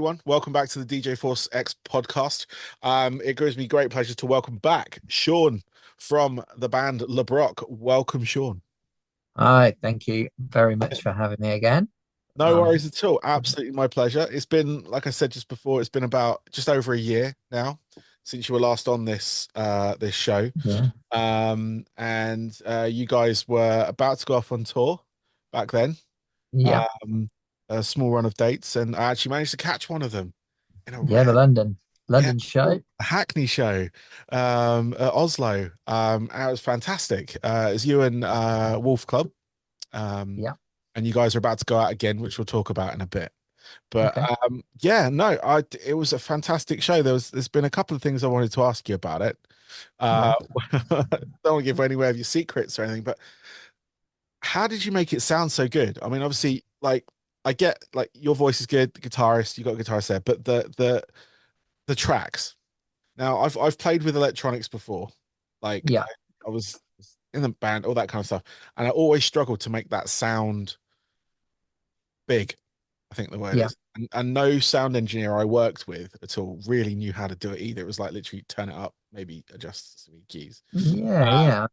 everyone. Welcome back to the DJ Force X podcast. It gives me great pleasure to welcome back Shaun from the band Lebrock. Welcome, Shaun. Hi, thank you very much for having me again. No Um, worries at all. Absolutely my pleasure. It's been, like I said just before, it's been about just over a year now since you were last on this show. yeah, And you guys were about to go off on tour back then. yeah, Um, a small run of dates, and I actually managed to catch one of them in a yeah. The rare, yeah, London show. a Hackney show, at Oslo. And it was fantastic. It was you and Wolf Club, um, Yeah, and you guys are about to go out again, which we'll talk about in a bit. But okay. yeah, no, it was a fantastic show. There's been a couple of things I wanted to ask you about it. Uh, Right. don't want to give any away of your secrets or anything, but how did you make it sound so good? I mean, obviously, like I get like your voice is good, the guitarist, you got a guitarist there, but the tracks. Now, I've played with electronics before. Like Yeah, I was in the band, all that kind of stuff, and I always struggled to make that sound big. I think the word yeah, is. And no sound engineer I worked with at all really knew how to do it either. It was like literally turn it up, maybe adjust some keys. yeah, Um, yeah.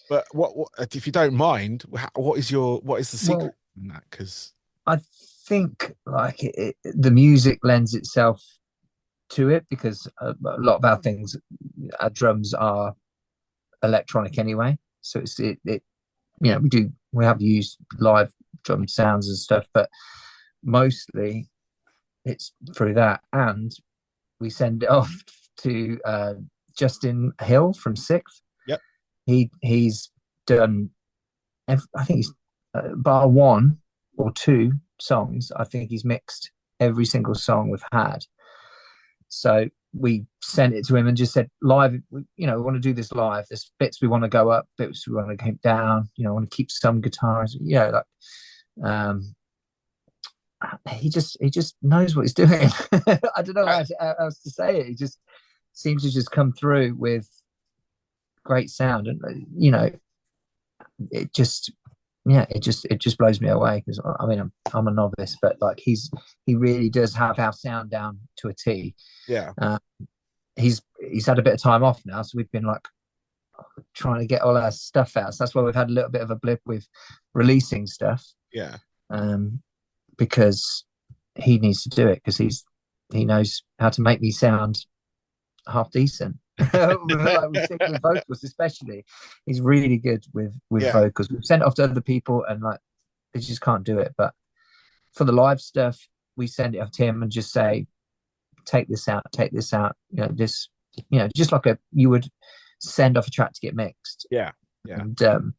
but what if you don't mind, what is the secret Well, in that? Because I think like the music lends itself to it because a lot of our things, our drums are electronic anyway. So we have used live drum sounds and stuff, but mostly it's through that, and we send it off to Justin Hill from Sixth. yep. He's done. I think he's bar one or two songs. I think he's mixed every single song we've had. So we sent it to him and just said, live. We want to do this live. There's bits we want to go up, bits we want to keep down. Want to keep some guitars. Um, he just knows what he's doing. I don't know Uh, how else to say it. He just seems to just come through with great sound, and it just it just blows me away because I mean I'm a novice, but like he really does have our sound down to a T. yeah, Uh, he's had a bit of time off now, so we've been like trying to get all our stuff out. So that's why we've had a little bit of a blip with releasing stuff. yeah. Um, because he needs to do it because he knows how to make me sound half decent. Like with vocals, especially, he's really good with Yeah. vocals. We've sent it off to other people, and like they just can't do it. But for the live stuff, we send it off to him and just say, "Take this out, take this out." Just like you would send off a track to get mixed. Yeah. Yeah. And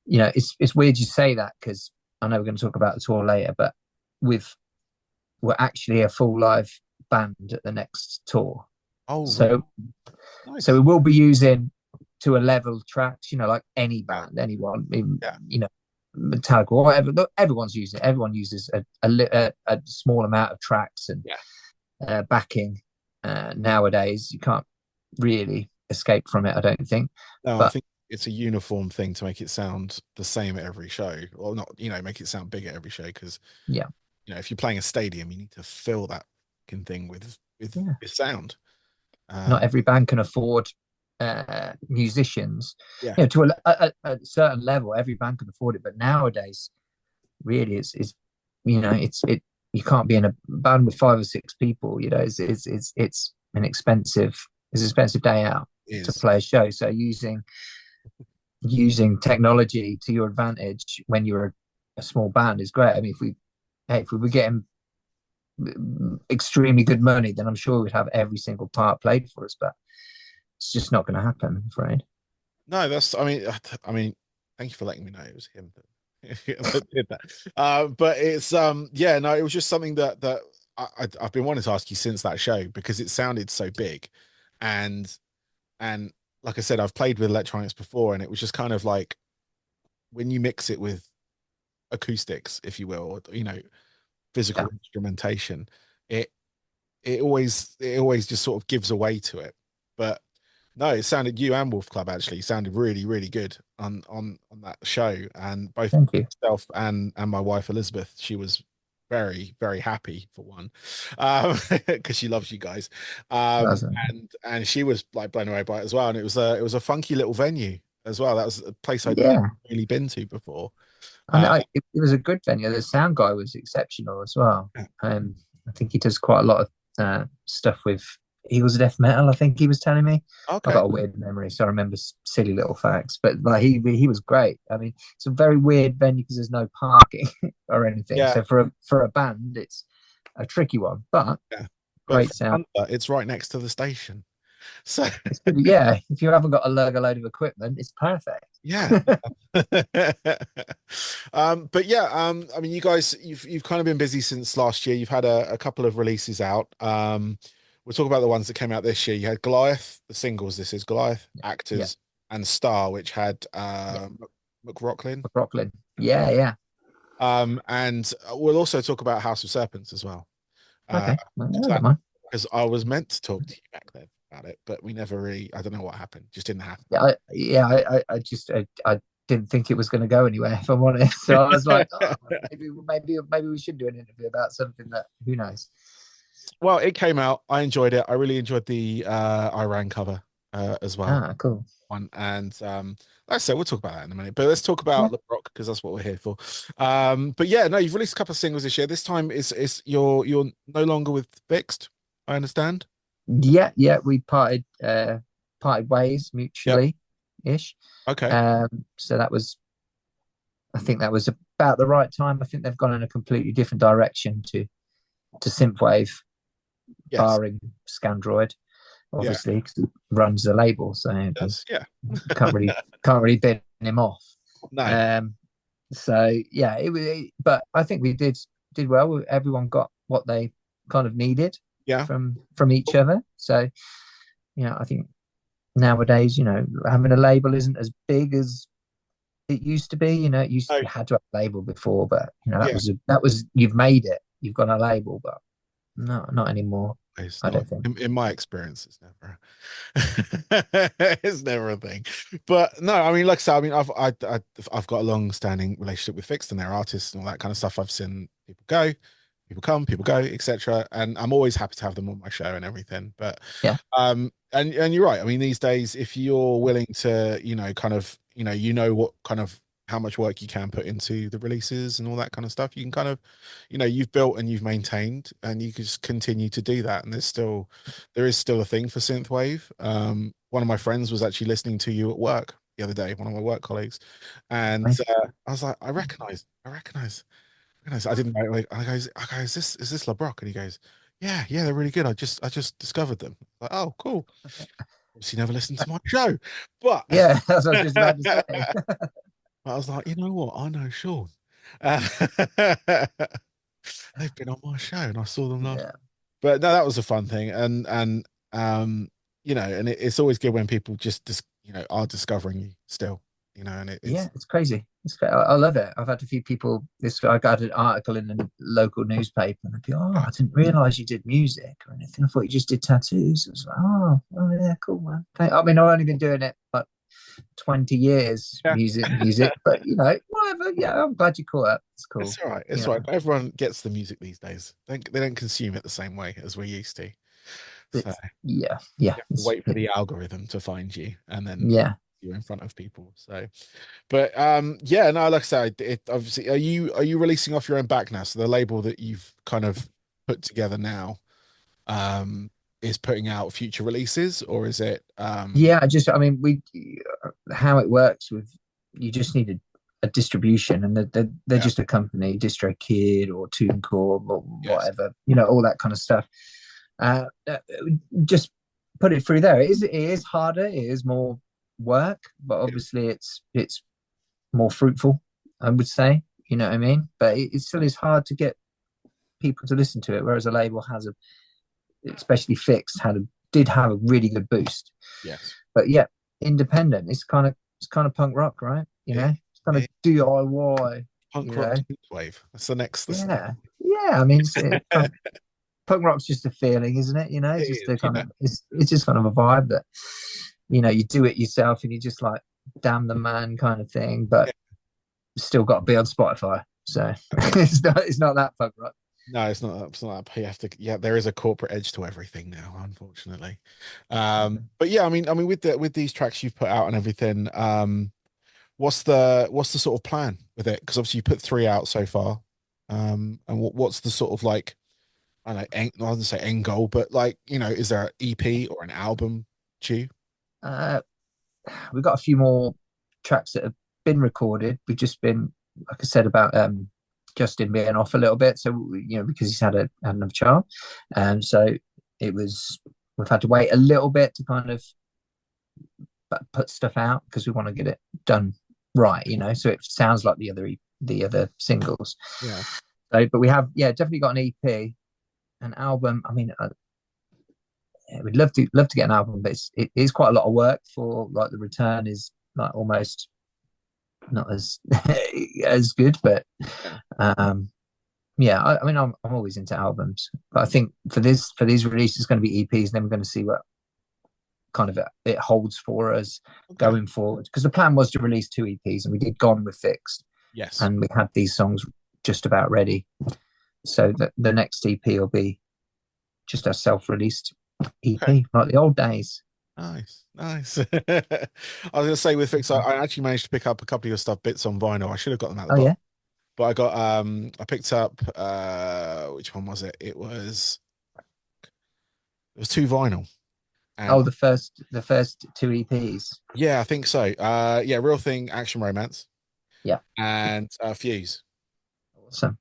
it's weird you say that because I know we're going to talk about the tour later, but with we're actually a full live band at the next tour. Oh, really? So so we Nice. will be using to a level tracks, like any Yeah. band, anyone, even, Yeah. Metallica or whatever. Look, everyone's using it. Everyone uses a small amount of tracks and Yeah. backing. Nowadays, you can't really escape from it, I don't think. No, I But think it's a uniform thing to make it sound the same at every show, or not, make it sound big at every show. Because, yeah, if you're playing a stadium, you need to fill that fucking thing yeah, with sound. not Um, every band can afford musicians. yeah. To a certain level, every band can afford it. But nowadays, really, it's you can't be in a band with five or six people. It's an expensive day out It to is. play a show. So using technology to your advantage when you're a small band is great. I mean, if we were getting extremely good money, then I'm sure we'd have every single part played for us. But it's just not going to happen, I'm afraid. No, I mean, thank you for letting me know it was him that did that. But it's yeah, no, it was just something that I've been wanting to ask you since that show because it sounded so big, and and like I said, I've played with electronics before, and it was just kind of like when you mix it with acoustics, if you will, or Yeah, physical instrumentation, it it always just sort of gives away to it. But no, it sounded you and Wolf Club actually sounded really, really good on that show. And both thank you. myself and my wife Elizabeth, she was very, very happy for one, because she loves you guys. That's And she was like blown away by it as well. And it was a funky little venue as well. That was a place I'd never yeah. really been to before. And Uh, it was a good venue. The sound guy was exceptional as well. I think he does quite a lot of stuff with Eagles of Death Metal. I think he was telling me. I've okay. got a weird memory, so I remember silly little facts. But like he was great. I mean, it's a very weird venue because there's no parking or anything. Yeah, So for a band, it's a tricky one, but yeah. But great for sound. Hunter, it's right next to the station. So It's good. Yeah, if you haven't got a load of equipment, it's perfect. yeah. But yeah, I mean, you guys, you've kind of been busy since last year. You've had a couple of releases out. We'll talk about the ones that came out this year. You had Goliath, the singles. This is Goliath, Yeah, Actors, and Star, which had yeah. McRocklin. Brooklyn. Yeah, yeah. And we'll also talk about House of Serpents as well. Uh, Okay, I don't that mind. because I was meant to talk to you back then about it, but we never really. I don't know what happened. Just didn't happen. I just I didn't think it was going to go anywhere, if I'm honest. So I was like, oh, maybe we should do an interview about something that who knows. Well, it came out. I enjoyed it. I really enjoyed the Iran cover as well. Ah, cool. One and like I said, we'll talk about that in a minute. But let's talk Yeah, about Lebrock because that's what we're here for. But yeah, no, you've released a couple of singles this year. This time is you're no longer with Fixed. I understand. yeah. We parted ways Yep. mutually, ish. Okay. So I think that was about the right time. I think they've gone in a completely different direction to synthwave, Yes. barring Scandroid, Yeah. obviously, because he runs the label, so Yes. Yeah. can't really can't really bin him off. No. Um, so yeah, it was, but I think we did well. Everyone got what they kind of needed Yeah. from each other. So I think nowadays, having a label isn't as big as it used to be. No. You had to have a label before, but Yeah. that was you've made it. You've got a label, but no, not anymore. It's I not don't think. in my experience, it's never it's never a thing. But no, I mean, like I said, I mean, I've got a long-standing relationship with Fixed and their artists and all that kind of stuff. I've seen people go, people come, people go, etc. And I'm always happy to have them on my show and everything. But Yeah, and you're right. I mean, these days, if you're willing to, kind of, what kind of how much work you can put into the releases and all that kind of stuff, you can kind of, you've built and you've maintained, and you can just continue to do that. And there is still a thing for synthwave. One of my friends was actually listening to you at work the other day, one of my work colleagues, and right. I was like, I didn't know. Like, I go, is this Lebrock? And he goes, yeah, they're really good. I just discovered them. Like, oh, cool. Obviously, never listened to my show, but Yeah, that's what I was just about to say. I was like, you know what? I know Shaun. Uh, they've been on my show, and I saw them last. Yeah, But no, that was a fun thing, and and it's always good when people just are discovering you still, and yeah, it's it's crazy. I love it. I've had a few people. I got an article in a local newspaper, and they'd be, "Oh, I didn't realize you did music or anything. I thought you just did tattoos." I was like, "Oh, yeah, cool, man." I mean, I've only been doing it like 20 years, yeah, music, but whatever. Yeah, I'm glad you caught up. It's cool. it's all right. It's Yeah, all right. Everyone gets the music these days. They don't consume it the same way as we used to. So yeah. you have to wait for the algorithm to find you, and then Yeah, you're in front of people. So, but yeah, no, like I said, it obviously, are you releasing off your own back now? So the label that you've kind of put together now, um, is putting out future releases, or is it yeah. I mean, how it works with you just need a distribution, and they're yeah, just a company, DistroKid or TuneCore or yes, whatever, all that kind of stuff. Uh, just put it through there. It is harder. It is more work, but yeah, obviously it's more fruitful. I would say. You know what I mean? But it still is hard to get people to listen to it, whereas a label has especially Fixed did have a really good boost. yes, But yeah, independent. It's kind of punk rock, right? it, It's kind of it DIY. punk rock synthwave. That's the next. Yeah, yeah. I mean, punk rock's just a feeling, isn't it? It It's just a is, kind yeah, of it's just kind of a vibe that you do it yourself, and you just like damn the man kind of thing, but yeah. still got to be on Spotify. So it's not that punk rock. No, it's not that. You have to, yeah, there is a corporate edge to everything now, unfortunately. But yeah, I mean, with with these tracks you've put out and everything, what's the sort of plan with it? Because obviously you put three out so far. And what's the sort of like, I don't know, I wouldn't say end goal, but like, is there an EP or an album due? Uh, we've got a few more tracks that have been recorded. We've just been, like I said, about Justin being off a little bit. So, because he's had another child. So it was, we've had to wait a little bit to kind of put stuff out because we want to get it done right, so it sounds like the other singles. Yeah. So, but we have, yeah, definitely got an EP, an album. I mean, yeah, we'd love to get an album, but it is quite a lot of work for like the return is like almost not as as good, but Yeah. um, yeah, I mean, I'm always into albums, but I think for these releases, it's going to be EPs, and then we're going to see what kind of it holds for us Okay. going forward. Because the plan was to release two EPs, and we did Gone with Fixed, Yes. and we had these songs just about ready. So the next EP will be just a self-released Okay. EP, like the old days. Nice. Nice. I was gonna say with Fix, I actually managed to pick up a couple of your stuff bits on vinyl. I should have got them at the Oh bottom. yeah. But I picked up which one was it? It was two vinyl. And Oh, the first two EPs. yeah, I think so. Yeah, Real Thing, Action Romance, Yeah, and Fuse. awesome.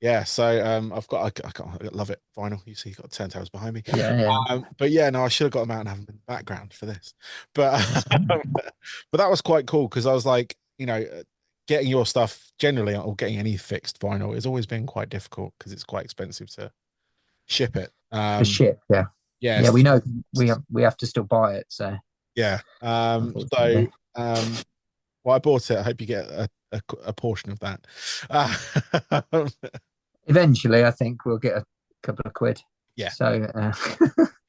Yeah, so I love it. Vinyl. You see, you've got turntables behind me. Yeah, yeah, But yeah, no, I should have got them out and have them in the background for this. But that's fine. but that was quite cool because I was like, getting your stuff generally or getting any fixed vinyl has always been quite difficult because it's quite expensive to ship it. The ship. Yeah, yeah. Yes, We know we have to still buy it. So yeah. So unfortunately, well, I bought it. I hope you get a portion of that. Um, eventually, I think we'll get a couple of quid. yeah. So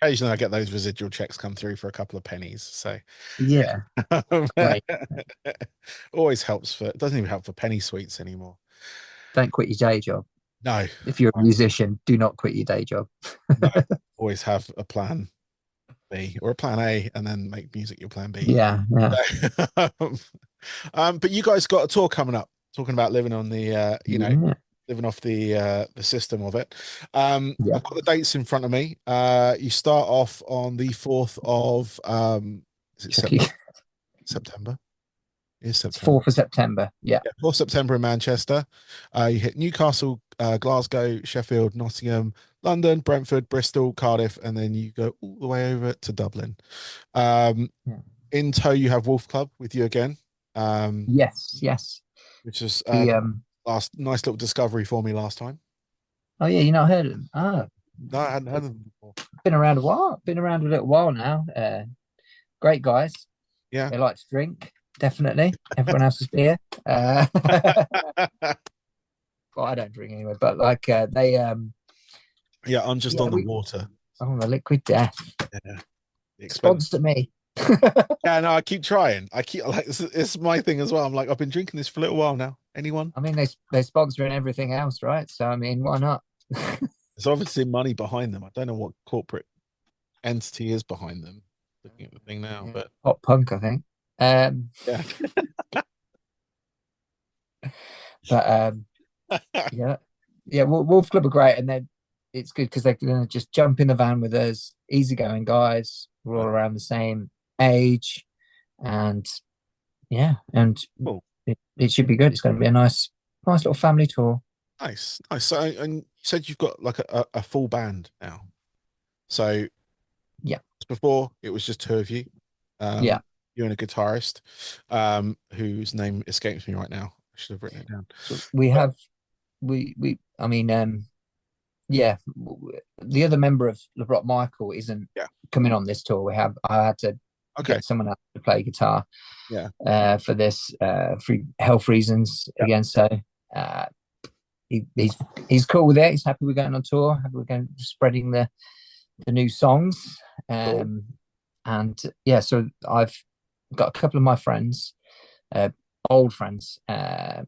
Occasionally, I get those residual checks come through for a couple of pennies. So yeah, great. always helps for. It doesn't even help for penny sweets anymore. Don't quit your day job. No, If you're a musician, do not quit your day job. no. Always have a plan B or a plan A, and then make music your plan B. Yeah, yeah, um, but you guys got a tour coming up, talking about living on the, yeah, living off the system of it. yeah. I've got the dates in front of me. You start off on the 4th of is it Tricky. September? It is It's September. 4th of September. Yeah, Yeah, 4th September in Manchester. You hit Newcastle, Glasgow, Sheffield, Nottingham, London, Brentford, Bristol, Cardiff, and then you go all the way over to Dublin. Um, yeah. in tow, you have Wolf Club with you again, Yes, yes. which is The last nice little discovery for me last time. Oh yeah, you not heard of them? Ah, No, I hadn't heard of them before. been around a while. Been around a little while now. Great guys. Yeah. They like to drink, definitely. Everyone else's beer. Well, I don't drink anyway, but like they Yeah, I'm just yeah, on the we water. oh the liquid death. Yeah, the expense. Sponsor me. Yeah, no, I keep trying. I keep like it's my thing as well. I'm like, I've been drinking this for a little while now. Anyone? I mean they're sponsoring everything else, right? So I mean, why not? There's obviously money behind them. I don't know what corporate entity is behind them. Looking at the thing now, Yeah, but pop punk, I think. Um, yeah. but yeah, yeah. Wolf Club are great, and then it's good because they're gonna just jump in the van with us, easygoing guys. We're all Right. around the same age, and yeah, and Cool. it should be good. It's going to be a nice little family tour. Nice. Nice. So, and you said you've got like a full band now. So Yeah, before it was just two of you, yeah. you and a guitarist, whose name escapes me right now. I should have written it down. So we But have we. I mean, yeah. The other member of Lebrock, Michael, isn't yeah. coming on this tour. I had to Okay. get someone else to play guitar Yeah. for this for health reasons Yeah. again. So uh, he's cool with it. He's happy we're going on tour. Happy we're going spreading the new songs. Cool. And yeah, so I've got a couple of my friends, uh, old friends, they're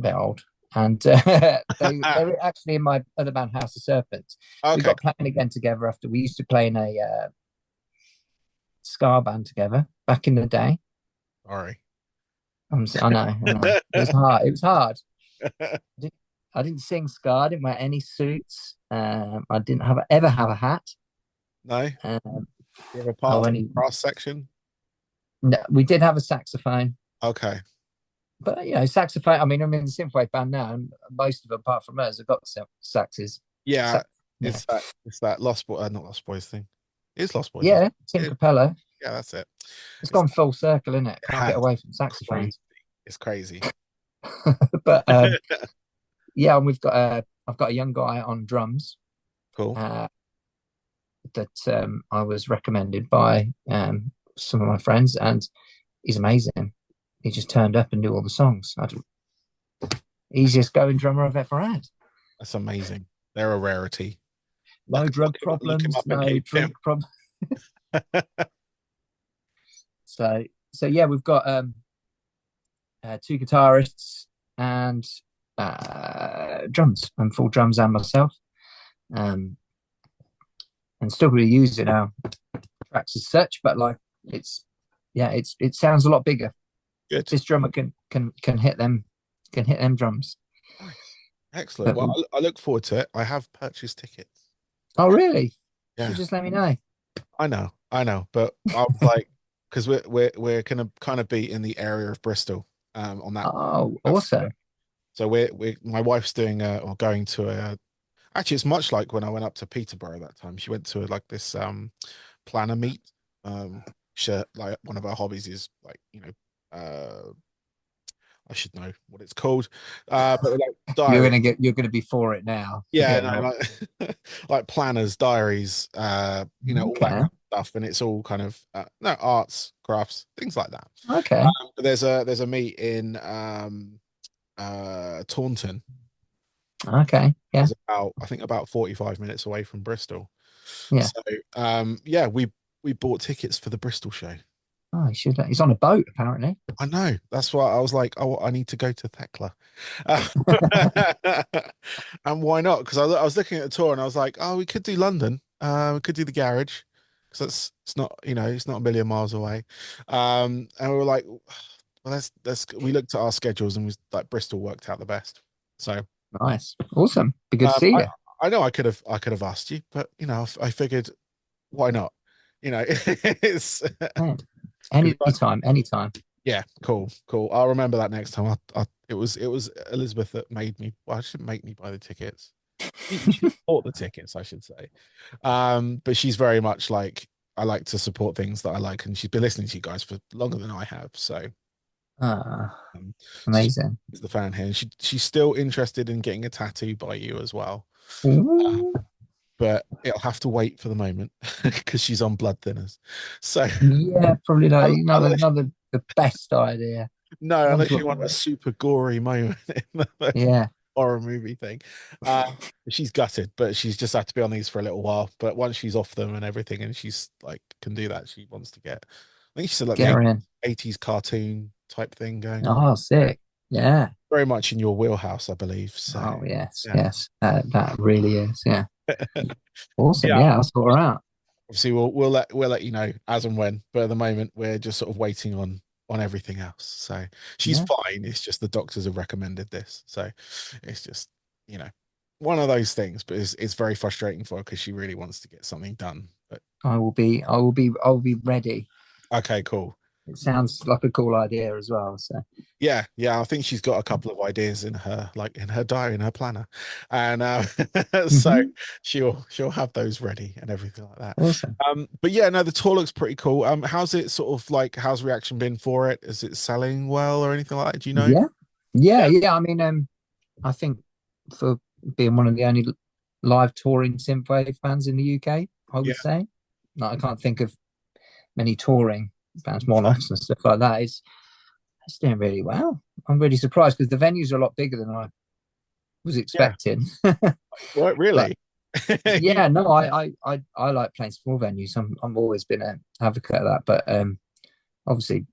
old, and they were actually in my other band, House of Serpents. We Okay, got playing again together after we used to play in a ska band together back in the day. sorry. I know, I know. It was hard. It was hard. I didn't, I didn't sing ska. I didn't wear any suits. I didn't ever have a hat. No, Um, you're a I part of the only brass section. no, we did have a saxophone, Okay, but saxophone. I mean, I'm in the synthwave band now, and most of them, apart from us, have got saxes. yeah, Sax, yeah, it's that Lost Boy, not Lost Boys thing. It's Lost Boys, isn't yeah. Tim it? Capello. Yeah, that's it. It's It's gone full circle, isn't it? Can't get away from crazy. saxophones. It's crazy. But yeah, and I've got a young guy on drums Cool. uh, that I was recommended by some of my friends, and he's amazing. He just turned up and knew all the songs. That's, Easiest going drummer I've ever had. that's amazing. They're a rarity. No drug Look him problems, up and no keep him. drink problems. So yeah, we've got two guitarists and drums and full drums and myself. Um, and still really use it now tracks as such, but like it's it sounds a lot bigger. Good. This drummer can hit them drums. Nice. Excellent. But Well, I look forward to it. I have purchased tickets. oh really? Should Yeah, just let me know. I know, but I was like, because we're gonna kind of be in the area of Bristol, on Oh, that awesome. so we're my wife's doing or going to a actually it's much like when I went up to Peterborough that time. She went to like this planner meet. Like one of her hobbies is like, I should know what it's called. But like diary. You're gonna be for it now. Yeah, Forget no, about like like planners, diaries, all that okay. kind of stuff, and it's all kind of no arts, crafts, things like that. Okay. But there's a meet in Taunton. Okay. Yeah. Is about I think about 45 minutes away from Bristol. Yeah. So yeah, we bought tickets for the Bristol show. Oh, he should. He's on a boat apparently. I know. That's why I was like, oh, I need to go to Thekla. And why not? Because I was looking at the tour and I was like, oh, we could do London. We could do the garage because it's not, it's not a million miles away. And we were like, well, we looked at our schedules and was like Bristol worked out the best. So Nice. Awesome. Be good to um, see I you. I know I could have asked you, but I figured why not? It's Yeah. 'cause Anytime, anytime. yeah, cool, cool. I'll remember that next time. It was Elizabeth that made me. Well, she didn't make me buy the tickets. She bought the tickets, I should say. But she's very much like I like to support things that I like, and she's been listening to you guys for longer than I have. So, Ah, um, so amazing. she's the fan here, and she's still interested in getting a tattoo by you as well. Uh, Ooh. but it'll have to wait for the moment because she's on blood thinners. So, Yeah, probably unless not the best idea. no, One unless to you want a avoid. super gory moment in the Yeah, horror movie thing. Uh, she's gutted, but she's just had to be on these for a little while. But once she's off them and everything, and she's like can do that, she wants to get. I think she said like get the her in. 80s cartoon type thing going on. Oh, sick. Yeah. Very much in your wheelhouse, I believe. So Oh, yes, yeah, yes. That really is. Yeah. Awesome. yeah. Yeah, I'll sort her out. Obviously, we'll let you know as and when. But at the moment, we're just sort of waiting on everything else. So she's Yeah, fine. It's just the doctors have recommended this. So it's just you know one of those things. But it's very frustrating for her because she really wants to get something done. But I will be ready. okay, cool. It sounds like a cool idea as well. So, Yeah, yeah. I think she's got a couple of ideas in her in her diary, in her planner, and so mhm. she'll have those ready and everything like that. Awesome. But yeah, no, the tour looks pretty cool. How's it sort of like? How's reaction been for it? Is it selling well or anything like that? Do you know? Yeah. Yeah, Yeah, yeah. I mean, I think for being one of the only live touring synthwave bands in the UK, I yeah, would say. Like, I can't think of many touring bands, one-offs and stuff like that. It's doing really well. I'm really surprised because the venues are a lot bigger than I was yeah. expecting. What But really? yeah, no, I like playing small venues. I'm always been an advocate of that. But obviously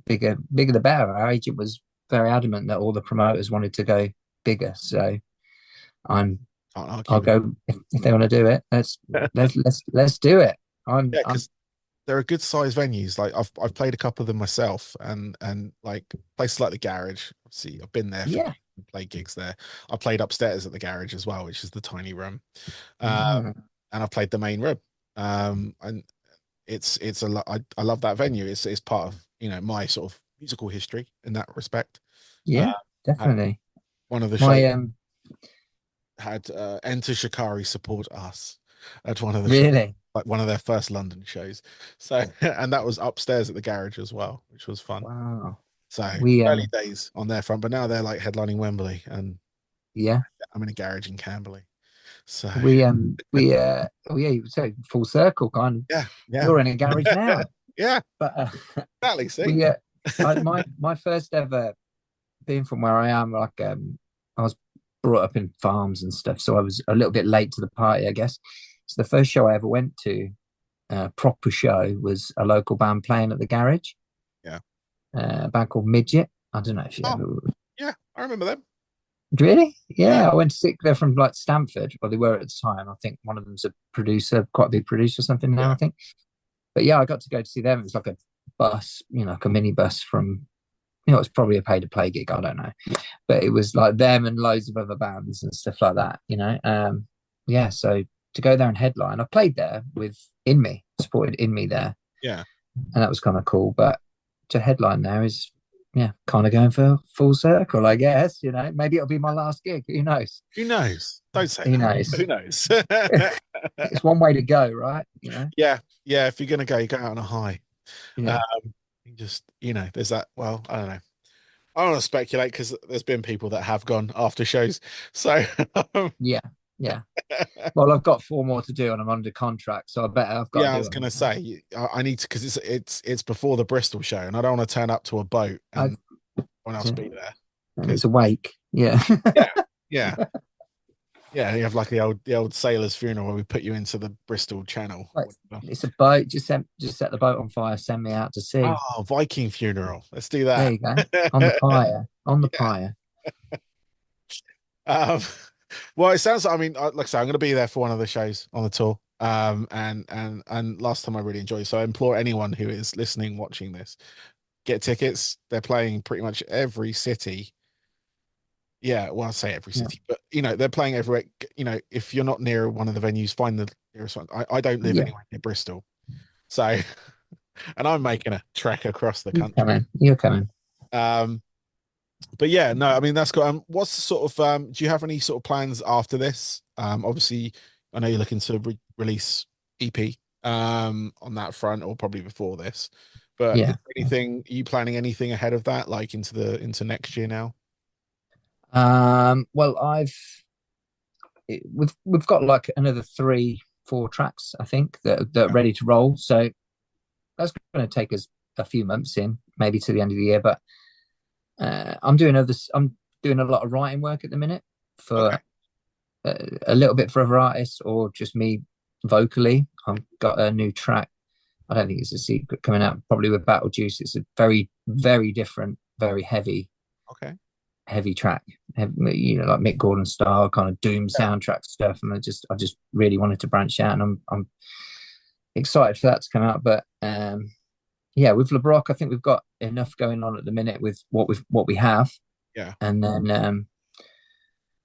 bigger the better. Our agent was very adamant that all the promoters wanted to go bigger. So I'm Can't argue I'll with go if they want to do it. Let's do it. yeah, I'm because there are good sized venues. Like I've played a couple of them myself, and like places like the Garage. Obviously, I've been there for yeah. gigs, played gigs there. I played upstairs at the Garage as well, which is the tiny room. Um, Mm, and I've played the main room. And it's a lot. I love that venue. It's part of my sort of musical history in that respect. Uh, yeah, had definitely. one of the shows My had Enter Shikari support us at one of the shows, really like one of their first London shows. So, and that was upstairs at the Garage as well, which was fun. wow. So We early days on their front, but now they're like headlining Wembley, and yeah. I'm in a garage in Camberley. So Oh yeah, so full circle kind of. yeah, yeah, You're in a garage now. yeah, But exactly. See, we my first ever being from where I am, like I was brought up in farms and stuff, so I was a little bit late to the party, I guess. So the first show I ever went to, proper show, was a local band playing at the garage, yeah. a band called Midget. I don't know if you Oh, ever yeah, I remember them. really. Yeah, Yeah, I went to see they're from like Stamford, or they were at the time. I think one of them's a producer, quite a big producer or something now, I yeah. think. But yeah, I got to go to see them. It was like a bus, like a mini bus from, it's probably a pay to play gig. I don't know, but it was like them and loads of other bands and stuff like that. Yeah, so to go there and headline, I played there with In Me, supported In Me there, Yeah. and that was kind of cool. But to headline there is, yeah, kind of going for full circle, I guess. Maybe it'll be my last gig. Who knows? Who knows? Don't say Who that. knows? Who knows? It's one way to go, right? Yeah, yeah. If you're gonna go, you go out on a high. Um, Yeah, you just, there's that. Well, I don't know. I don't want to speculate because there's been people that have gone after shows. So, yeah, yeah. Well, I've got four more to do, and I'm under contract, so I bet I've got to yeah, I do was them. gonna say I need to because it's before the Bristol show, and I don't want to turn up to a boat I, and anyone else be there and because it's a wake. Yeah. yeah, yeah, yeah. You have like the old sailor's funeral where we put you into the Bristol Channel. Like, Or whatever. it's a boat. Just set the boat on fire. Send me out to sea. Oh, Viking funeral. Let's do There that. you go. On the pyre. On the Yeah. pyre. Um, well, it sounds. I mean, like I say, I'm going to be there for one of the shows on the tour. And last time I really enjoyed. So I implore anyone who is listening, watching this, get tickets. They're playing pretty much every city. Yeah, well, I say every Yeah. city, but they're playing everywhere. If you're not near one of the venues, find the nearest one. I don't live Yeah. anywhere near Bristol, so and I'm making a trek across the You're country. coming. You're coming. Um, but yeah, no, I mean that's good. What's the sort of do you have any sort of plans after this? Obviously, I know you're looking to release EP on that front, or probably before this. But is Yeah. there anything, are you planning anything ahead of that, like into next year now? Well, we've got like another three, four tracks, I think, that are Yeah. ready to roll. So that's going to take us a few months in, maybe to the end of the year. But I'm doing a lot of writing work at the minute Okay. for a little bit for other artists or just me vocally. I've got a new track. I don't think it's a secret coming out probably with Battle Juice. It's a very, very different, very Okay. heavy track. Like Mick Gordon style kind of doom Yeah. soundtrack stuff. And I just really wanted to branch out, and I'm excited for that to come out. But yeah, with Lebrock, I think we've got enough going on at the minute with what we have, Yeah. and then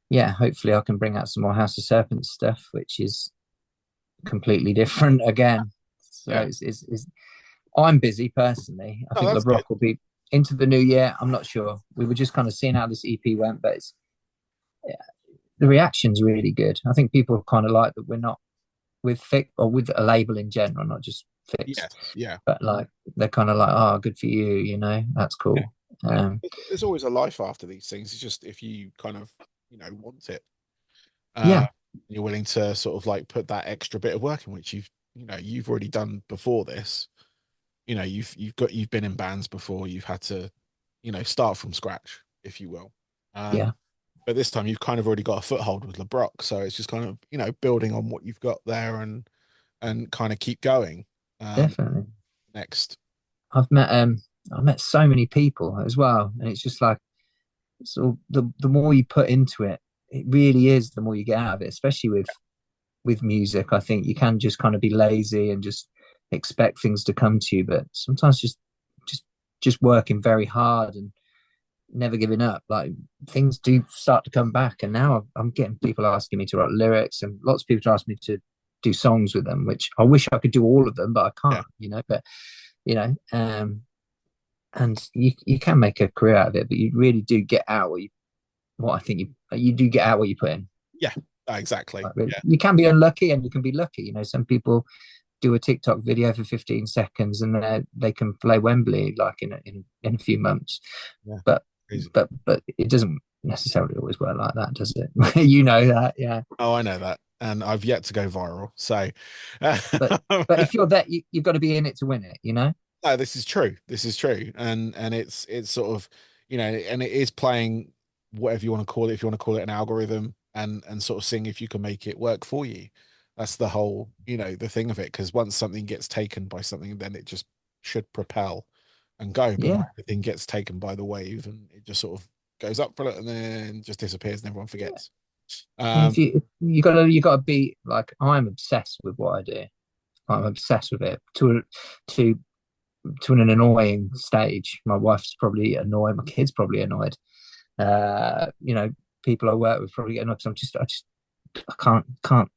yeah, hopefully I can bring out some more House of Serpents stuff, which is completely different again. So Yeah. I'm busy personally. I Oh, think that's good. LeBrock will be into the new year. I'm not sure. We were just kind of seeing how this EP went, but the reaction's really good. I think people kind of like that we're not with Fix or with a label in general, not just Fix, Yes. Yeah. but like they're kind of like, oh, good for you, that's Yeah. cool. Um, There's always a life after these things. It's just if you kind of, want it, uh, yeah, you're willing to sort of like put that extra bit of work in, which you've already done before this. You've been in bands before. You've had to, start from scratch, if you will. yeah, But this time you've kind of already got a foothold with Lebrock, so it's just kind of building on what you've got there and kind of keep going. Um, definitely. next, I've met so many people as well, and it's just like So the more you put into it, it really is the more you get out of it, especially with music. I think you can just kind of be lazy and just expect things to come to you, but sometimes just just working very hard and never giving up, like things do start to come back. And now I'm getting people asking me to write lyrics, and lots of people ask me to do songs with them, which I wish I could do all of them, but I Yeah. can't, you know. But you know, and you can make a career out of it, but you really do get out what I think you do get out what you put in. Yeah. Exactly. Like, really. Yeah. You can be unlucky and you can be lucky. You know, some people do a TikTok video for 15 seconds and they can play Wembley like in a few months. Yeah. But Crazy. but it doesn't necessarily always work like that, does it? You know that, yeah. Oh, I know that. And I've yet to go viral. So, But but if you're that, you've got to be in it to win it. You know? no, this is true. This is true. And it's sort of, and it is playing whatever you want to call it, if you want to call it an algorithm and sort of seeing if you can make it work for you. That's the whole, the thing of it. Because once something gets taken by something, then it just should propel and go. But not Yeah. everything gets taken by the wave and it just sort of goes up for it and then just disappears and everyone Yeah. forgets. And Um, if you gotta be like, I'm obsessed with what I do. I'm obsessed with it to an annoying stage. My wife's probably annoyed. My kid's probably annoyed. You know, people I work with probably get annoyed because I can't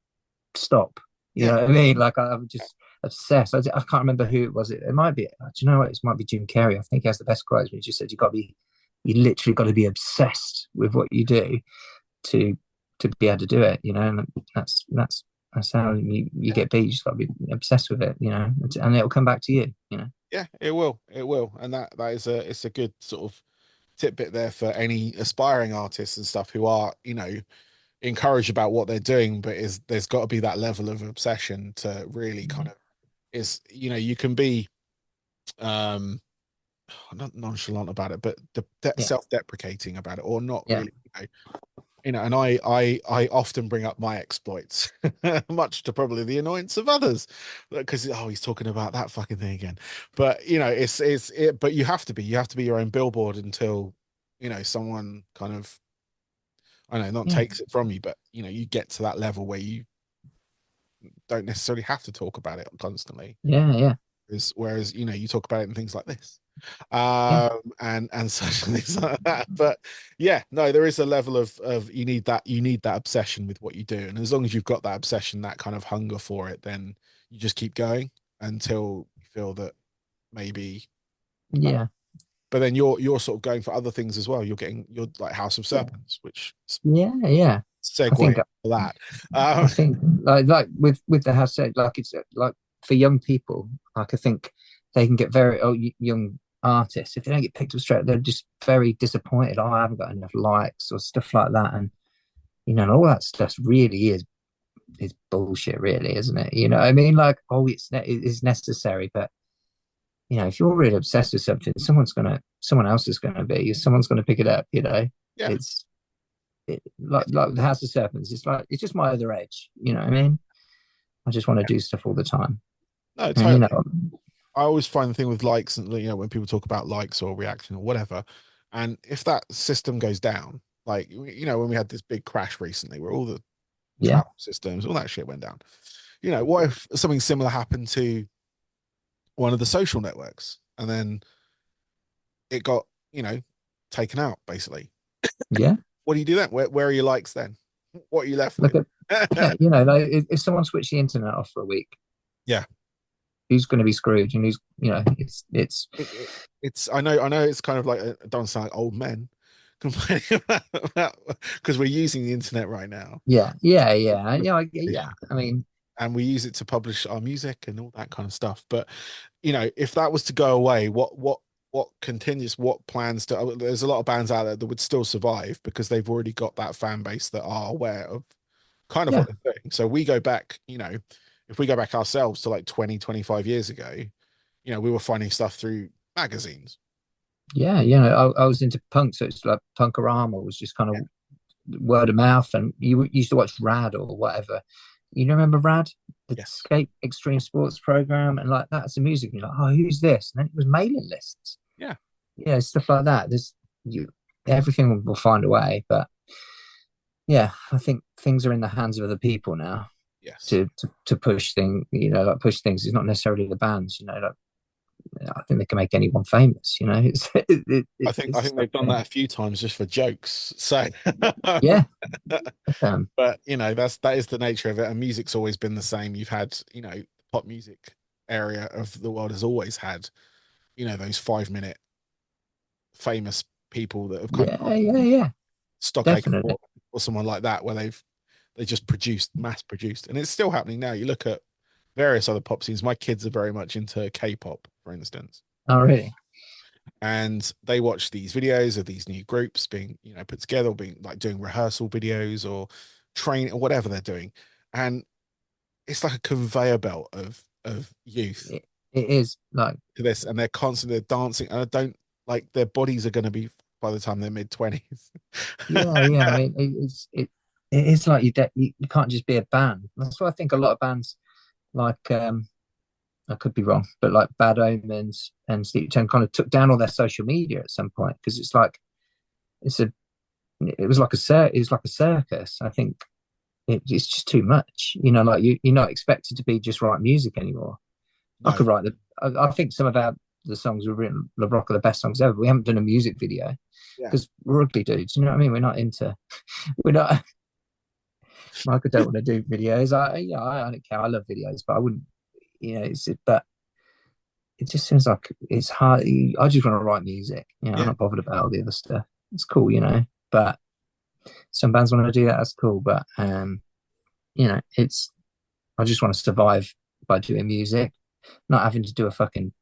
stop. You yeah, know what I mean? Like I'm just obsessed. I can't remember who it was. It might be. Do you know what? It might be Jim Carrey. I think he has the best quotes. He just said, you literally got to be obsessed with what you do to to be able to do it. You know, and that's how you yeah. get beat. You just got to be obsessed with it. You know, and it'll come back to you. You know. Yeah, it will, and that is it's a good sort of tidbit there for any aspiring artists and stuff who are, encouraged about what they're doing, but is there's got to be that level of obsession to really kind of is, you can be um not nonchalant about it, but Yeah. self-deprecating about it, or not Yeah. really, and I often bring up my exploits, much to probably the annoyance of others, because he's talking about that fucking thing again. But but you have to be your own billboard until someone kind of, I don't know, not Yeah. takes it from you, but you get to that level where you don't necessarily have to talk about it constantly. Yeah. Yeah. Whereas you talk about it in things like this, Yeah. and such and things like that. But yeah, no, there is a level of you need that obsession with what you do, and as long as you've got that obsession, that kind of hunger for it, then you just keep going until you feel that maybe. uh, Yeah. But then you're sort of going for other things as well. You're like House of Serpents, which Yeah. Yeah. I segue think into that. I think like with the house set, like it's like for young people, like I think they can get very young artists if they don't get picked up straight, they're just very disappointed. Oh, I haven't got enough likes or stuff like that, and all that stuff really is bullshit, really, isn't it? You know what I mean? Like, oh, it's necessary, but if you're really obsessed with something, someone else is gonna be, someone's gonna pick it up. Yeah, It's like the House of Serpents. It's just my other edge. You know what I mean? I just want to do stuff all the time. no, And totally. I always find the thing with likes, and when people talk about likes or reaction or whatever, and if that system goes down, like when we had this big crash recently where all the yeah, travel systems, all that shit went down. What if something similar happened to one of the social networks and then it got, taken out basically? yeah. What do you do then? Where are your likes then? What are you left Look with? at yeah, like if someone switched the internet off for a week, Yeah. who's going to be screwed? And who's it's It's I know it's kind of like it don't sound like old men complaining about because we're using the internet right now. yeah, yeah, yeah, Yeah. yeah. I mean, And we use it to publish our music and all that kind of stuff. But if that was to go away, what continues, what plans to, there's a lot of bands out there that would still survive because they've already got that fan base that are aware of kind of yeah, what they're doing. So we go back, if we go back ourselves to like 20, 25 years ago, we were finding stuff through magazines. yeah. I was into punk, so it's like Punkorama was just kind Yeah. of word of mouth, and you used to watch Rad or whatever. You remember Rad, the Yes. skate extreme sports program, and like that's the music. You're like, oh, who's this? And then it was mailing lists. Yeah. Yeah, stuff like that. There's you. everything will find a way. But yeah, I think things are in the hands of other people now Yes. to push things. Like push things. It's not necessarily the bands. Like I think they can make anyone famous. I It's think they've done that a few times just for jokes. So, yeah. but that is the nature of it. And music's always been the same. You've had, pop music area of the world has always had, those 5 minute famous people that have kind of Yeah, yeah, yeah, Stockacre definitely. or someone like that, where they just produced, mass produced, and it's still happening now. You look at various other pop scenes. My kids are very much into K-pop, for instance, Oh, really? and they watch these videos of these new groups being, put together, or being like doing rehearsal videos or train or whatever they're doing, and it's like a conveyor belt of youth It is like, to this, and they're constantly dancing, and I don't like their bodies are going to be by the time they're mid 20s. yeah, yeah. I mean, it is like you can't just be a band. That's why I think a lot of bands like I could be wrong, but like Bad Omens and Sleep Tone kind of took down all their social media at some point because it's like it's a it was like it was like a circus. I think it's just too much. Like you're not expected to be just write music anymore. I No, could write I think some of the songs we've written, Lebrock, are the best songs ever. We haven't done a music video yeah, because we're ugly dudes. You know what I mean? We're not into. We're not. Michael don't want to do videos. I don't care. I love videos, but I wouldn't. But it just seems like it's hard. I just want to write music. I'm yeah, not bothered about all the other stuff. It's cool. But some bands want to do that. That's cool. But it's. I just want to survive by doing music, not having to do a fucking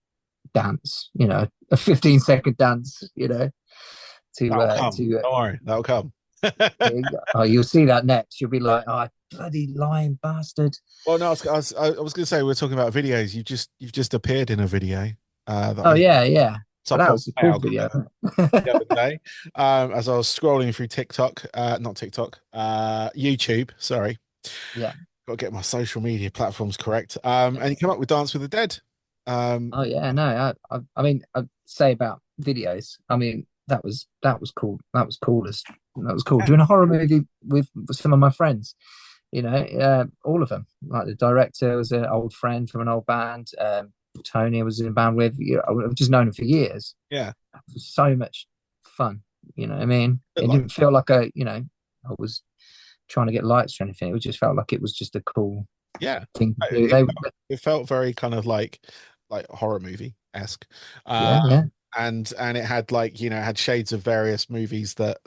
dance. A 15-second dance. that'll come. To Don't worry, that'll come. oh, you'll see that next. You'll be like, oh, bloody lying bastard. Well, no, I was going to say we're talking about videos. You've just appeared in a video that Oh I yeah, yeah. so I But that put was a hey, cool I got video. the other day as I was scrolling through TikTok, not TikTok, YouTube. Sorry, Yeah. got to get my social media platforms correct. And you come up with Dance with the Dead. Um, Oh yeah, no. I mean, I'd say about videos. I mean, that was cool. That was coolest. That was cool. yeah, Doing a horror movie with some of my friends. All of them. Like the director was an old friend from an old band. Tony was in a band with. I've just known him for years. yeah, It was so much fun. You know what I mean? bit It like didn't feel like I was trying to get likes or anything. It just felt like it was just a cool yeah. thing to do. It, it felt very kind of like horror movie esque. Yeah, yeah, And it had it had shades of various movies that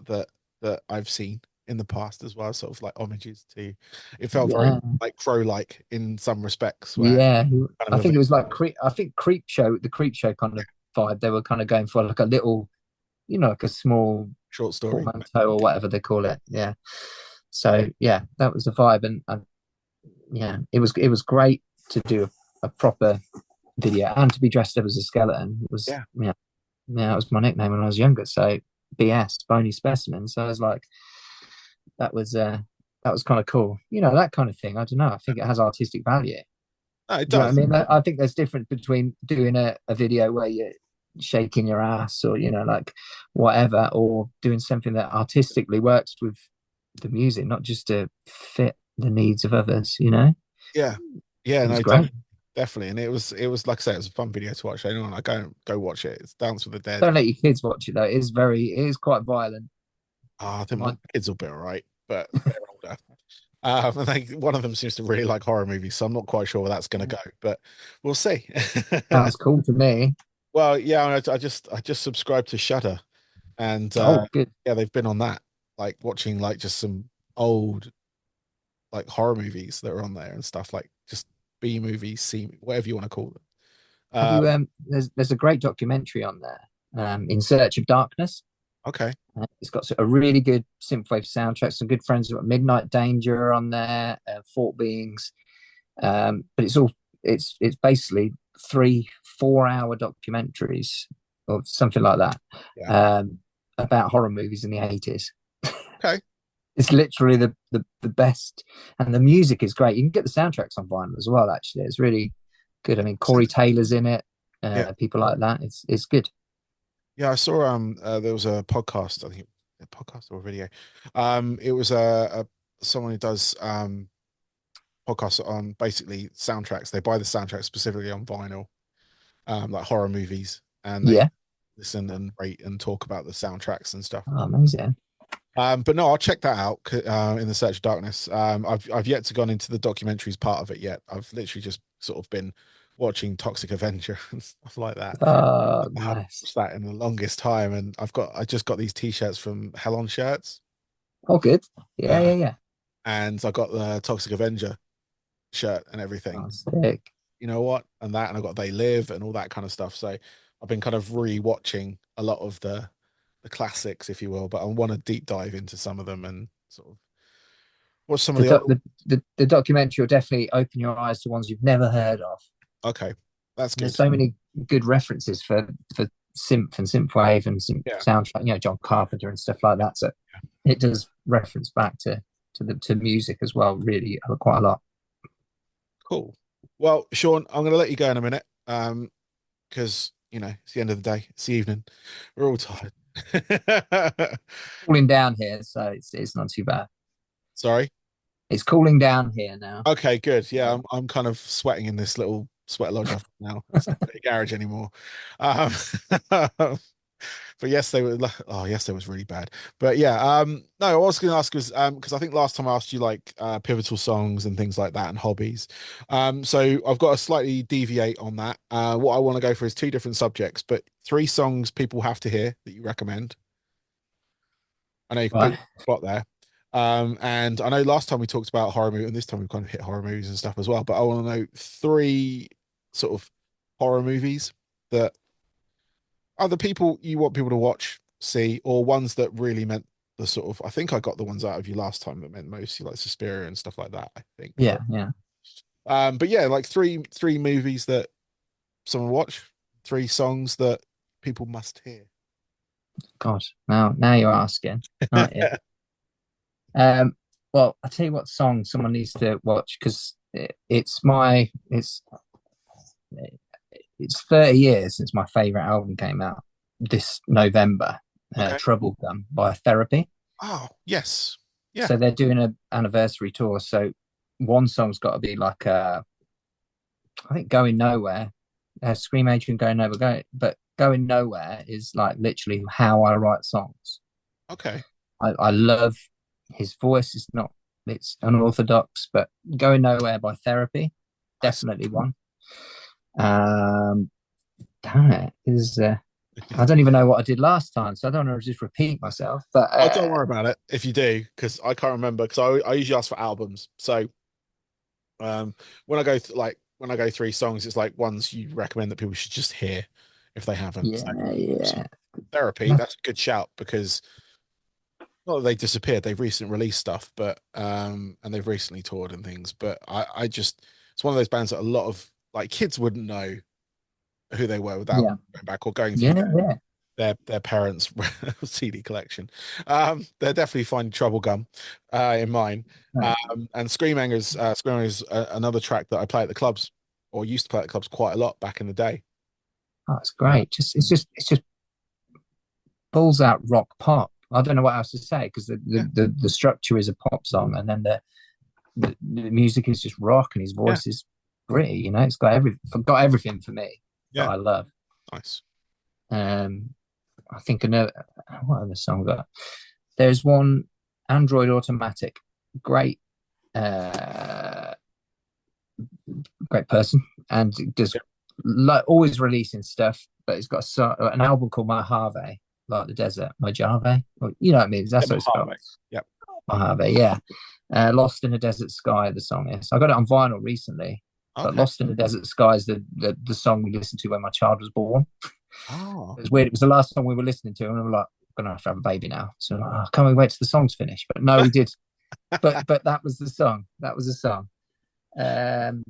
I've seen in the past as well, sort of like homages to. It felt very yeah, like Crow-like in some respects, where yeah. kind I of a think it was like I think the Creep Show kind of vibe. They were kind of going for like a little, like a small short story. portmanteau or whatever they call it. Yeah. So yeah, that was the vibe, and yeah, it was great to do a proper video and to be dressed up as a skeleton. It was Yeah, yeah, yeah, that was my nickname when I was younger. So BS, bony specimen. So I was like, that was uh that was kind of cool. That kind of thing. I don't know. I think it has artistic value. no, it Do you know what does. I mean? I think there's difference between doing a video where you're shaking your ass or like whatever, or doing something that artistically works with the music, not just to fit the needs of others. Yeah, yeah, It was no, great. definitely, and it was like I say, it was a fun video to watch. Anyone like go watch it. It's Dance with the Dead. Don't let your kids watch it though. It is quite violent. I think my My kids will be all right, but they're older. I think one of them seems to really like horror movies, so I'm not quite sure where that's going to go, but we'll see. Sounds cool to me. Well, yeah, I just subscribed to Shudder, and Oh, good. yeah, they've been on that, like watching like just some old like horror movies that are on there and stuff, like just B movies, C, whatever you want to call them. Have you? Um, There's a great documentary on there. In Search of Darkness. okay, It's got a really good synthwave soundtrack. Some good friends. Midnight Danger on there. Fort Beings. But it's basically 3 4 hour documentaries or something like that, yeah, um, about horror movies in the 80s. okay, It's literally the best, and the music is great. You can get the soundtracks on vinyl as well. Actually, it's really good. I mean, Corey Taylor's in it. yeah. People like that. It's good. Yeah, I saw there was a podcast, I think a podcast or a video. It was someone who does podcasts on basically soundtracks. They buy the soundtrack specifically on vinyl, like horror movies, and they Yeah. listen and rate and talk about the soundtracks and stuff. Oh, amazing. But no, I'll check that out in the Search of Darkness. I've yet to gone into the documentaries part of it yet. I've literally just sort of been watching Toxic Avenger and stuff like that. Oh, I haven't nice. watched that in the longest time, and I just got these t-shirts from Hell on Shirts, Oh, good. Yeah, uh, yeah, yeah. and I got the Toxic Avenger shirt and everything. Oh, sick. You know what? And I got They Live and all that kind of stuff. So I've been kind of re-watching a lot of the classics, if you will, but I want to deep dive into some of them and sort of watch some of The, the doc old. the documentary will definitely open your eyes to ones you've never heard of. Okay, that's And there's good. so many good references for synth and synthwave and Yeah, soundtrack, John Carpenter and stuff like that. So it does reference back to music as well, really, quite a lot. cool. Well, Sean, I'm going to let you go in a minute, because it's the end of the day, it's the evening, we're all tired. Cooling down here, so it's not too bad. Sorry. It's cooling down here now. Okay, good. Yeah, So, I'm kind of sweating in this little sweat lodge I've got now. It's not a garage anymore. Um, but yesterday was really bad. But yeah, no, I was going to ask was because I think last time I asked you like pivotal songs and things like that and hobbies. So I've got to slightly deviate on that. What I want to go for is two different subjects, but three songs people have to hear that you recommend. I know you can put right. your spot there. And I know last time we talked about horror movies, and this time we've kind of hit horror movies and stuff as well. But I want to know three sort of horror movies that are the people you want people to watch, see, or ones that really meant the sort of. I think I got the ones out of you last time that meant mostly like Suspiria and stuff like that. I think, Yeah, yeah. but yeah, like three movies that someone watch, three songs that people must hear. God, now you're asking, aren't you? Um, well, I tell you what song someone needs to watch because it's 30 years since my favorite album came out this November. Okay. Trouble Gun by Therapy. Oh, yes. Yeah. So they're doing an anniversary tour. So one song's got to be like I think Going Nowhere. Scream Adrian Going Nowhere. But Going Nowhere is like literally how I write songs. Okay. I love his voice. It's unorthodox, but Going Nowhere by Therapy, Nice. definitely one. Um, damn it, is I don't even know what I did last time, so I don't want to just repeat myself. But Oh, don't worry about it if you do, because I can't remember. Because I usually ask for albums. So um, when I go three songs, it's like ones you recommend that people should just hear if they haven't. So, yeah, so yeah, Therapy, that's a good shout because not that they disappeared, they've recently released stuff, but and they've recently toured and things. But I just it's one of those bands that a lot of like kids wouldn't know who they were without yeah, going back or going through yeah, yeah. their parents' CD collection. They're definitely finding Trouble Gum in mine. Right. And Scream is another track that I play at the clubs or used to play at the clubs quite a lot back in the day. Oh, it's Uh, great. It's just balls out rock pop. I don't know what else to say because yeah, the structure is a pop song, and then the music is just rock, and his yeah, voice is gritty. It's got everything for me that yeah. I love. Nice. Um, I think another what other song got? There's one Android Automatic, great, uh, great person, and just Yeah, like always releasing stuff. But it's got an album called Mojave, like the desert, Mojave. You know what I mean? yeah, That's what it's spelled. Mojave. Yep. Mojave, yeah. Lost in a Desert Sky, the song is. I got it on vinyl recently, but Okay. Lost in a Desert Sky is the song we listened to when my child was born. Oh, It was weird. It was the last song we were listening to, and we were like, "We're gonna have to have a baby now." So, like, oh, can't we wait till the song's finished? But no, we did. But that was the song. That was the song. Um,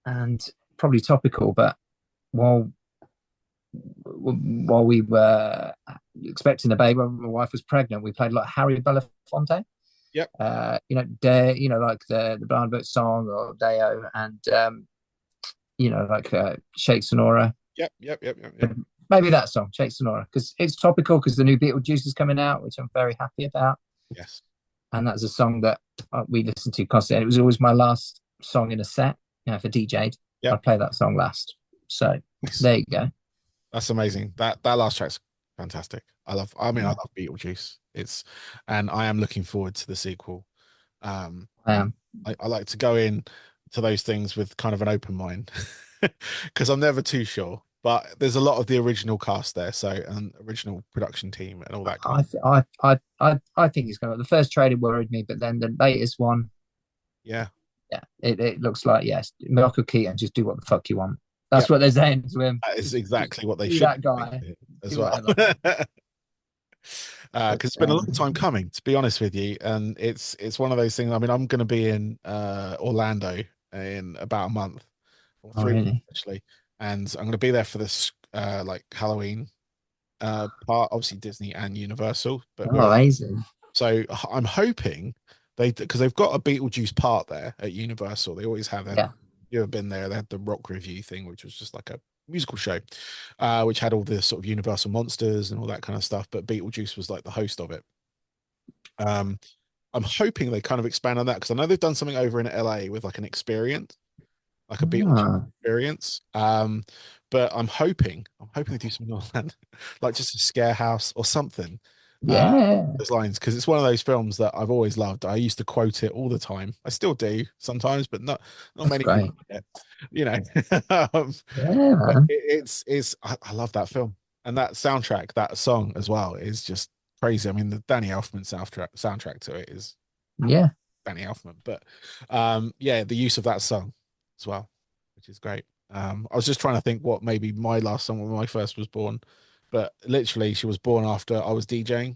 and probably topical, but while while we were expecting the baby, when my wife was pregnant, we played like Harry Belafonte. yep, Day, like the Blind Boat song or Deo, and like Shake Sonora. yep, yep, yep, yep, yep. maybe that song, Shake Sonora, because it's topical. Because the new Beetlejuice is coming out, which I'm very happy about, Yes. and that's a song that we listened to constantly. And it was always my last song in a set. For DJ'd, Yep. I'd play that song last. So Nice. there you go. That's amazing. That last track's fantastic. I mean, I Yeah, love Beetlejuice. And I am looking forward to the sequel. Um, I am. I like to go in to those things with kind of an open mind because I'm never too sure. But there's a lot of the original cast there, so and original production team and all that kind I, of. th- I think it's going to. The first trailer worried me, but then the latest one, Yeah, yeah, it looks like yes, Michael Keaton, just do what the fuck you want. yeah, That's what they're saying to him. that is Just exactly what they be should that be guy, doing as do well. whatever. Because But it's been a long time coming, to be honest with you, and it's one of those things. I mean, I'm going to be in Orlando in about a month or oh 3 months really? actually, and I'm going to be there for this like Halloween part, obviously Disney and Universal, but Oh, amazing. I'm hoping because they've got a Beetlejuice part there at Universal. They always have. Yeah. You ever been there? They had the rock review thing, which was just like a musical show, which had all the sort of Universal monsters and all that kind of stuff. But Beetlejuice was like the host of it. Um, I'm hoping they kind of expand on that because I know they've done something over in LA with like an experience, like a Beetlejuice Ah, experience. But I'm hoping they do something on that, like just a scare house or something. Uh, yeah. those lines because it's one of those films that I've always loved. I used to quote it all the time. I still do sometimes, but not That's many people great. get, you know. Yeah, But man. I love that film and that soundtrack, that song as well is just crazy. I mean, the Danny Elfman soundtrack to it is Yeah. Danny Elfman, but yeah, the use of that song as well, which is great. I was just trying to think what maybe my last song when my first was born, but literally she was born after I was DJing.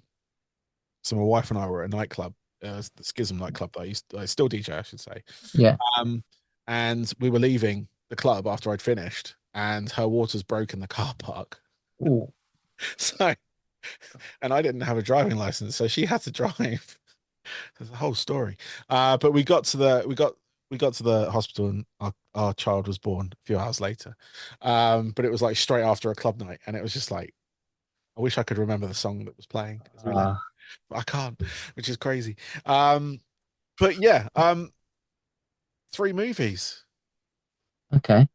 So my wife and I were at a nightclub, the Schism nightclub that I still DJ, I should say. Yeah. Um, and we were leaving the club after I'd finished, and her waters broke in the car park. Ooh. So, and I didn't have a driving license, so she had to drive. There's a whole story. But we got to the hospital, and our child was born a few hours later. But it was like straight after a club night, and it was just like I wish I could remember the song that was playing as we left, Uh, but I can't, which is crazy. Um, but yeah, three movies. okay.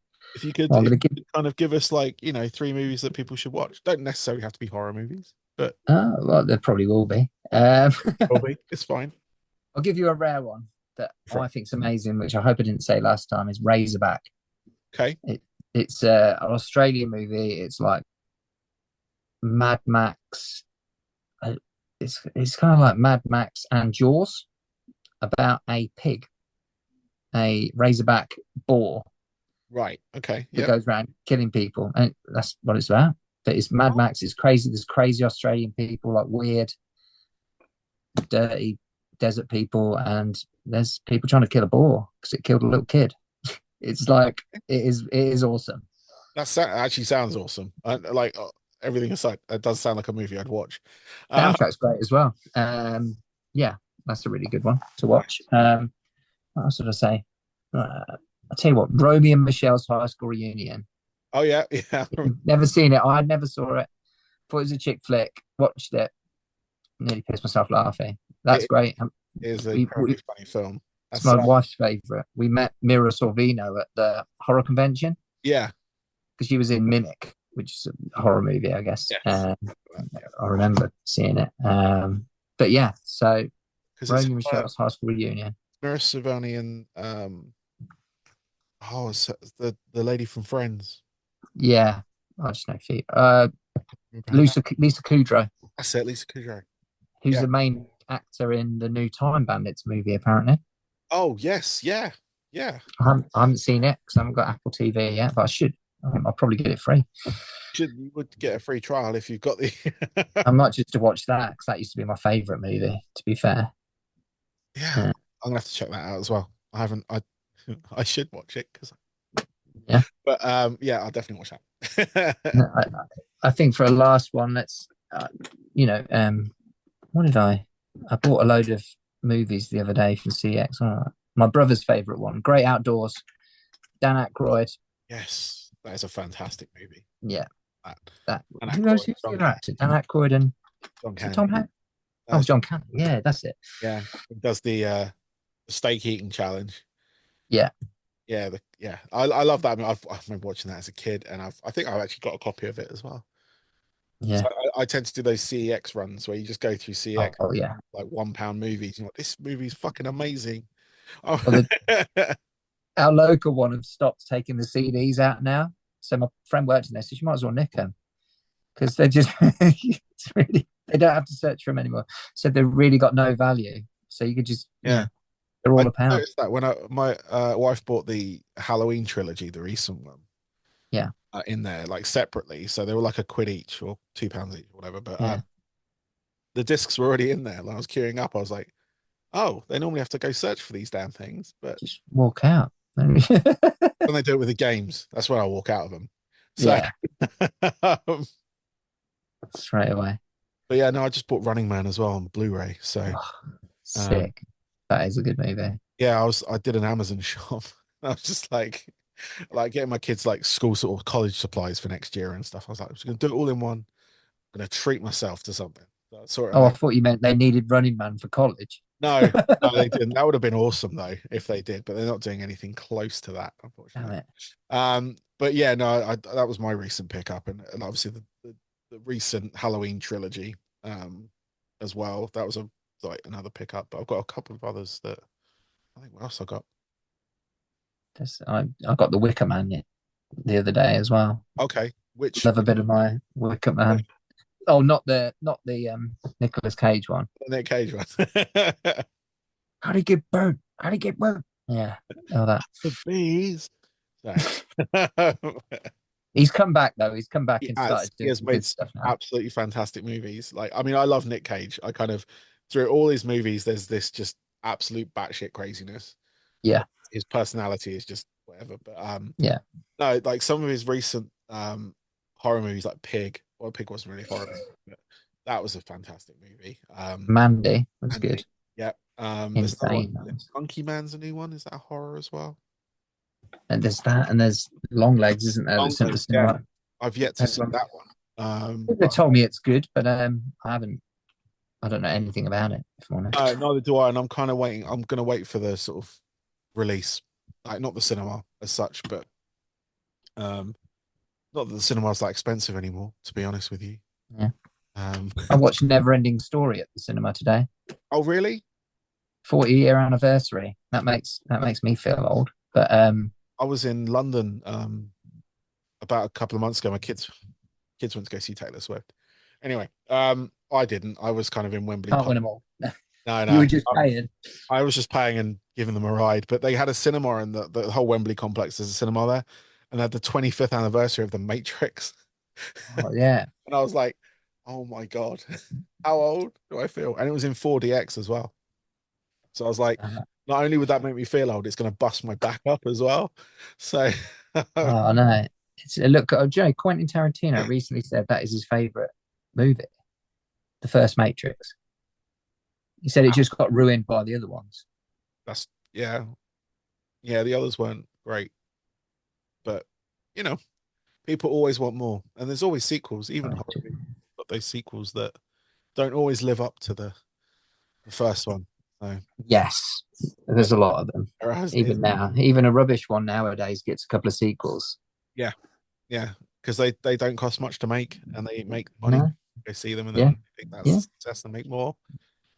Well, I'm If gonna you give. could kind of give us like, three movies that people should watch. Don't necessarily have to be horror movies, but Well, there probably will be. probably it's fine. I'll give you a rare one that For I think's amazing, which I hope I didn't say last time, is Razorback. okay, It, it's an Australian movie. It's like Mad Max. uh, it's kind of like Mad Max and Jaws about a pig, a razorback boar right, okay, that yep. goes around killing people, and that's what it's about. But it's Mad Max. It's crazy. There's crazy Australian people, like weird, dirty desert people, and there's people trying to kill a boar because it killed a little kid. It's like it is awesome. That actually sounds awesome. Like everything aside, that does sound like a movie I'd watch. Uh, Soundtrack's great as well. Yeah, that's a really good one to watch. What else did I say? I'll tell you what, Romy and Michelle's high school reunion. oh yeah, yeah. Never seen it. I never saw it. Thought it was a chick flick. Watched it. Nearly pissed myself laughing. That's It great. is a incredibly funny film. It's That's my wife's favorite. We met Mira Sorvino at the horror convention yeah, because she was in Mimic, which is a horror movie, I guess. yes, yeah, I remember seeing it. But yeah, so because it's Romy and Michelle's high school reunion. Mira Savani and the lady from Friends. Yeah, I just know feet. Remember her name? Lisa Kudrow, That's it, Lisa Kudrow. who's Yeah. the main actor in the new Time Bandits movie, apparently. Oh yes, yeah, yeah. I haven't seen it because I haven't got Apple TV yet, but I should. I'll probably get it free. You would get a free trial if you've got the. I might just to watch that because that used to be my favourite movie, to be fair. Yeah, Uh, I'm gonna have to check that out as well. I haven't. I should watch it because. yeah. But yeah, I'll definitely watch that. I think for a last one, let's, what did I bought a load of movies the other day from CX. My brother's favourite one, Great Outdoors, Dan Aykroyd. Yes, that is a fantastic movie. Yeah. that. That And who's Aykroyd, who's the John other Candy, actor? Dan Aykroyd and John is it Tom Candy. Hanks? Oh, John Candy. Yeah, that's it. Yeah, he does the steak eating challenge. Yeah, Yeah, yeah, I love that. I mean, I remember watching that as a kid, and I think I've actually got a copy of it as well. So yeah. I tend to do those CEX runs where you just go through CEX Oh, yeah. like £1 movies. You're like, this movie's fucking amazing. Oh, Well, our local one have stopped taking the CDs out now. So my friend worked in there, so she might as well nick them because they're just it's really they don't have to search for them anymore. So they've really got no value. So you could just yeah. they're I all a pound. noticed that when my wife bought the Halloween trilogy, the recent one, Yeah, in there like separately, so they were like a quid each or £2 each, or whatever. But yeah. the discs were already in there. When I was queuing up, I was like, oh, they normally have to go search for these damn things, but Just walk out. when they do it with the games, that's when I walk out of them. So, Yeah, but straight away. yeah, no, I just bought Running Man as well on Blu-ray. So, Oh, um, sick. That is a good movie. yeah, I did an Amazon shop. I was just like getting my kids like school sort of college supplies for next year and stuff. I was like, I'm just gonna do it all in one. I'm gonna treat myself to something. So I saw it on Oh, I Amazon. thought you meant they needed Running Man for college. No, no, they didn't. That would have been awesome though if they did, but they're not doing anything close to that, Damn unfortunately. it. But yeah, no, that was my recent pickup, and obviously the recent Halloween trilogy, as well. That was a like another pickup, but I've got a couple of others that I think what else I got. I got the Wicker Man the other day as well. Okay, which Love a bit of my Wicker Man. Oh, not the Nicolas Cage one. Nick Cage one. How do you get burnt? How do you get burnt? Yeah, all that. The bees. So, He's come back though. He's come back he and has started he doing has some made good stuff now. absolutely fantastic movies. Like, I mean, I love Nick Cage. I kind of through all his movies, there's this just absolute batshit craziness. Yeah, His personality is just whatever. But yeah. no, like some of his recent horror movies, like Pig. Well, Pig wasn't really horror, but that was a fantastic movie. Mandy was And good. yeah, there's another one. Insane. Is it Monkey Man's a new one. Is that a horror as well? And there's that, and there's Long Legs, isn't there? That's in the Longlegs, yeah. cinema. I've yet to see Everyone, that one. they But told me it's good, but I haven't. I don't know anything about it. If I'm honest. neither do I. And I'm kind of waiting. I'm going to wait for the sort of release, like not the cinema as such, but um, not that the cinema's that expensive anymore. To be honest with you. Yeah, Um, I watched Neverending Story at the cinema today. oh really? 40-year anniversary. That makes me feel old. But I was in London about a couple of months ago. My kids went to go see Taylor Swift. Anyway, I didn't. I was kind of in Wembley can't Park. win them all. No, You no. were just paying. I was just paying and giving them a ride, but they had a cinema in the whole Wembley complex. There's a cinema there, and they had the 25th anniversary of The Matrix. Oh yeah. And I was like, oh my God, how old do I feel? And it was in 4DX as well. So I was like, Uh, not only would that make me feel old, it's going to bust my back up as well. So, oh no. It's look. Joe Quentin Tarantino recently said that is his favorite movie, the first Matrix. He said it just got ruined by the other ones. that's, yeah, yeah, the others weren't great, but you know, people always want more. And there's always sequels, even horror movies, got those sequels that don't always live up to the first one. So, Yes, but there's a lot of them. there has, Even now, even a rubbish one nowadays gets a couple of sequels. yeah, yeah, because they don't cost much to make and they make money. No, Go see them and yeah, then think that's yeah. a success and make more.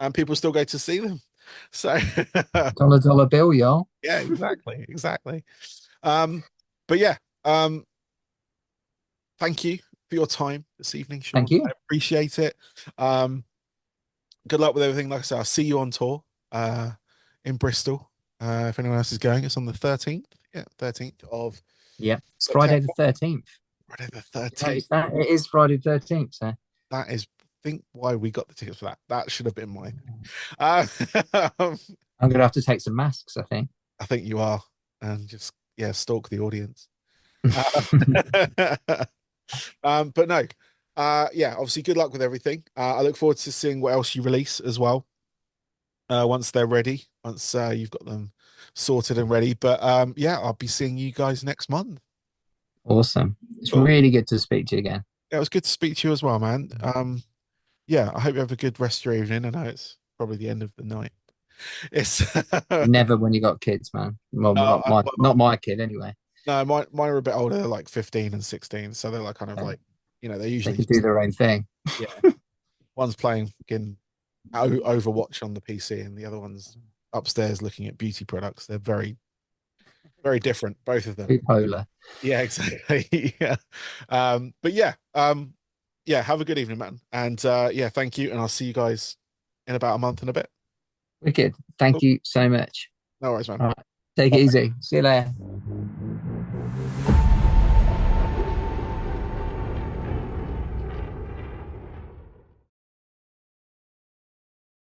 And people still go to see them. So Dollar bill, y'all. yeah, exactly, exactly. Um, but yeah, um, thank you for your time this evening, Thank Shaun. you. I appreciate it. Um, good luck with everything. Like I said, I'll see you on tour in Bristol. If anyone else is going, it's on the 13th. Yeah, 13th of Yeah, it's Friday the September. 13th. Friday the You 13th. notice that? It is Friday the 13th. So That is, I think, why we got the tickets for that. That should have been mine. Um, I'm going to have to take some masks, I think. I think you are, and just yeah, stalk the audience. Uh, but no, yeah, obviously, good luck with everything. I look forward to seeing what else you release as well. Once they're ready, once you've got them sorted and ready. But yeah, I'll be seeing you guys next month. Awesome. It's Cool. really good to speak to you again. Yeah, it was good to speak to you as well, man. Yeah, I hope you have a good rest of your evening. I know it's probably the end of the night. It's Never when you got kids, man. Well, no, not my kid anyway. no, mine are a bit older, they're like 15 and 16, so they're like kind of Yeah, like, they're they usually can do just, their own thing. yeah. One's playing fucking Overwatch on the PC, and the other one's upstairs looking at beauty products. They're very, very different, both of them. Too polar. Yeah, exactly. Yeah. But yeah, have a good evening, man. And yeah, thank you. And I'll see you guys in about a month and a bit. Wicked. Thank Cool. you so much. No worries, man. All right. Take it Bye. easy. See you later.